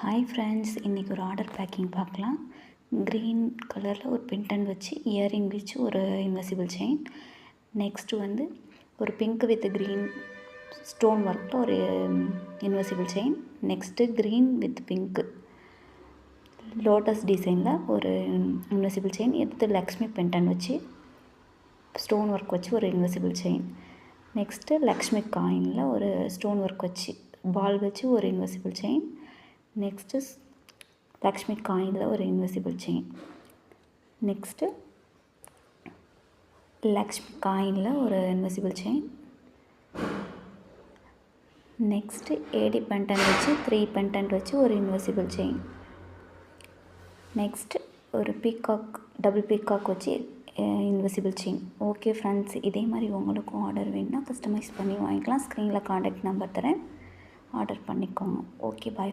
Hi friends, இன்றைக்கி ஒரு order packing பார்க்கலாம். க்ரீன் கலரில் ஒரு பென்டன் வச்சு இயரிங் வச்சு ஒரு இன்வெசிபிள் செயின். நெக்ஸ்ட்டு வந்து ஒரு பிங்க் வித் க்ரீன் ஸ்டோன் ஒர்க்கில் ஒரு invisible chain. Next green with pink lotus டிசைனில் ஒரு இன்வெசிபிள் செயின். எடுத்து லக்ஷ்மி பென்டன் வச்சு ஸ்டோன் ஒர்க் வச்சு ஒரு இன்வெசிபிள் செயின். நெக்ஸ்ட்டு லக்ஷ்மி காயினில் ஒரு ஸ்டோன் ஒர்க் வச்சு பால் வச்சு ஒரு இன்வெசிபிள் செயின். நெக்ஸ்ட்டு லக்ஷ்மி காயினில் ஒரு இன்வெசிபிள் செயின். நெக்ஸ்ட்டு லக்ஷ்மி காயினில் ஒரு இன்வெசிபிள் செயின். நெக்ஸ்ட்டு ஏடி பென்டன் வச்சு 3 பென்டன்ட் வச்சு ஒரு இன்வெசிபிள் செயின். நெக்ஸ்ட்டு ஒரு பீகாக் டபுள் பீகாக் வச்சு இன்வெசிபிள் செயின். ஓகே ஃப்ரெண்ட்ஸ், இதே மாதிரி உங்களுக்கும் ஆர்டர் வேணுன்னா கஸ்டமைஸ் பண்ணி வாங்கிக்கலாம். ஸ்க்ரீனில் காண்டாக்ட் நம்பர் தரேன், ஆர்டர் பண்ணிக்கோங்க. ஓகே, பாய்.